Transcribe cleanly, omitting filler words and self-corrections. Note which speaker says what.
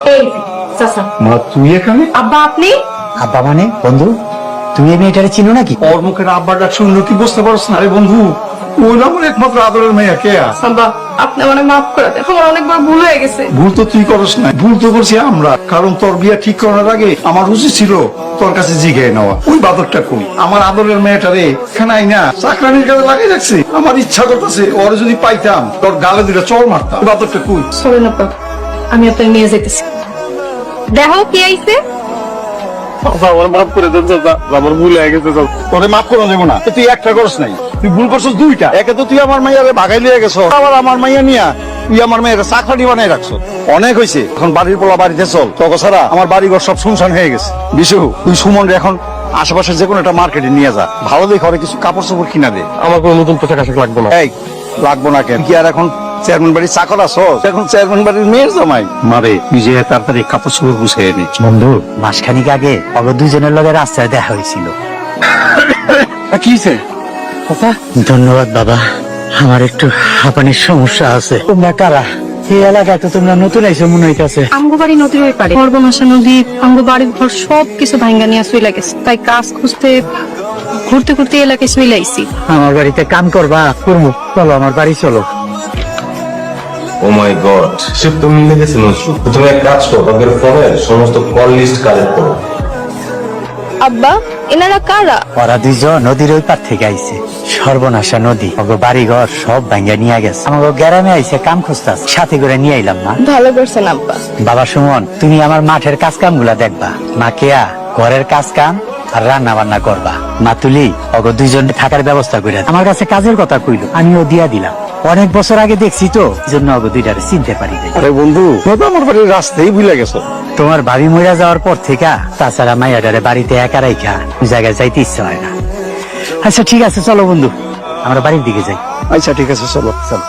Speaker 1: এই চাচা,
Speaker 2: মা তুই এখানে?
Speaker 1: আব্বা আপনি?
Speaker 3: আব্বা মানে বন্ধু, তুমি এই মেয়েটারে চিনো নাকি?
Speaker 2: ওর মুখের আব্বার ডাক শুনলো কি বুঝতে পারছ না? আরে বন্ধু, ওই আমার একমাত্র আদরের মেয়ে কে?
Speaker 1: আব্বা আপনি আমাকে মাফ করে দেন, আমার অনেকবার ভুল হয়ে গেছে।
Speaker 2: ভুল তো তুই করস না, ভুল তো করছি আমরা। কারণ তোর বিয়ে ঠিক করার আগে আমার উচিত ছিল তোর কাছে জিজ্ঞাসা নেওয়া ওই বাদরটা কই। আমার আদরের মেয়েটা রে খানাই না চাকরানির কাজে লাগিয়ে রাখছে। আমার ইচ্ছা করতেছে ওর যদি পাইতাম তোর গালে দুটা চড় মারতাম। ওই বাদরটা কই?
Speaker 1: চলেন আব্বা, আমি আপনাকে নিয়ে যেতেছি। দেখো কি আইছে।
Speaker 2: আমার মাফ করে দেন চাচা, আমার ভুল হয়ে গেছে। তোরে মাফ করা যাবো না, তুই একটা করস নাই, তুই ভুল করছিস দুইটা। একে তো তুই আমার মাইয়ারে ভাগাই লিয়ে গেছো, আবার আমার মাইয়া নিয়া তুই আমার মেয়ের চাকরানি বানাই রাখছো। অনেক হয়েছে, এখন বাড়ির পোলা বাড়িতে চল। তোকে ছাড়া আমার বাড়িঘর সব শুনশান হয়ে গেছে। বিশু, তুই সুমন এখন আশেপাশে যে কোনো একটা মার্কেটে নিয়ে যা, ভালো দেখে ওরে কিছু কাপড় চোপড় কিনা দে।
Speaker 4: আমার কোনো নতুন পোশাক আশাক লাগবে না।
Speaker 2: এই লাগবো না কেন? কি আর এখন চেয়ারম্যান বাড়ির চাকর আছো? এখন চেয়ারম্যান বাড়ির মেয়ের জামাই। মারে তুই যে তাড়াতাড়ি কাপড় চোপড় গুছিয়ে এনে।
Speaker 3: বন্ধু, মাসখানিক আগে অগর দুজনের লগে রাস্তায় দেখা হয়েছিল।
Speaker 2: কি হয়েছে?
Speaker 3: ধন্যবাদ বাবা, আমার একটু হাঁপানির সমস্যা আছে। তোমরা কারা? এই এলাকায় তো তোমরা নতুন আইসো মনে হইতাছে।
Speaker 1: আমগো বাড়ি নদীর ওই পারে, সর্বনাশা নদী আমগো বাড়ির ঘর সব কিছু ভাঙ্গা নিয়ে চলে গেছে। তাই কাজ খুঁজতে ঘুরতে ঘুরতে এলাকায় চলে আইছি।
Speaker 3: আমার বাড়িতে কাম করবা? করবো, চলো আমার বাড়ি চলো।
Speaker 4: ও মাই গড, সে তো মিলে গেছে নজরুল। তুমি এক কাজ করো, তাদের ফোনের সমস্ত কল লিস্ট কালেক্ট করো।
Speaker 1: আব্বা এনারা কারা?
Speaker 3: ওরা দুইজন নদীর ওই পার থেকে আইছে। সর্বনাশা নদী, ওগো বাড়ি ঘর সব ভাঙ্গা নিয়ে গেছে। আমাকে গ্রামে আইছে কাম খুঁজতাস, সাথে করে নিয়ে আইলাম না।
Speaker 1: ভালো করছেন আব্বা।
Speaker 3: বাবা সুমন, তুমি আমার মাঠের কাজ কাম গুলা দেখবা। মা কেয়া ঘরের কাজ কাম আর রান্না বান্না করবা। মাতুলি অগো দুইজন থাকার ব্যবস্থা করে আমার কাছে কাজের কথা কইলো, আমিও দিয়া দিলাম। অনেক বছর আগে দেখছি তো, এই জন্য অগো দুইটারে চিনতে পারি নাই।
Speaker 2: আরে বন্ধু, তুই তো আমার বাড়ির রাস্তায় ভুলে গেছো।
Speaker 3: তোমার ভাবি মইরা যাওয়ার পর থেকে তাছাড়া মাইয়াটারে বাড়িতে একা রাইখা ওই জায়গায় যাইতে ইচ্ছা হয় না। আচ্ছা ঠিক আছে, চলো বন্ধু, আমরা বাড়ির দিকে যাই।
Speaker 2: আচ্ছা ঠিক আছে, চলো চলো।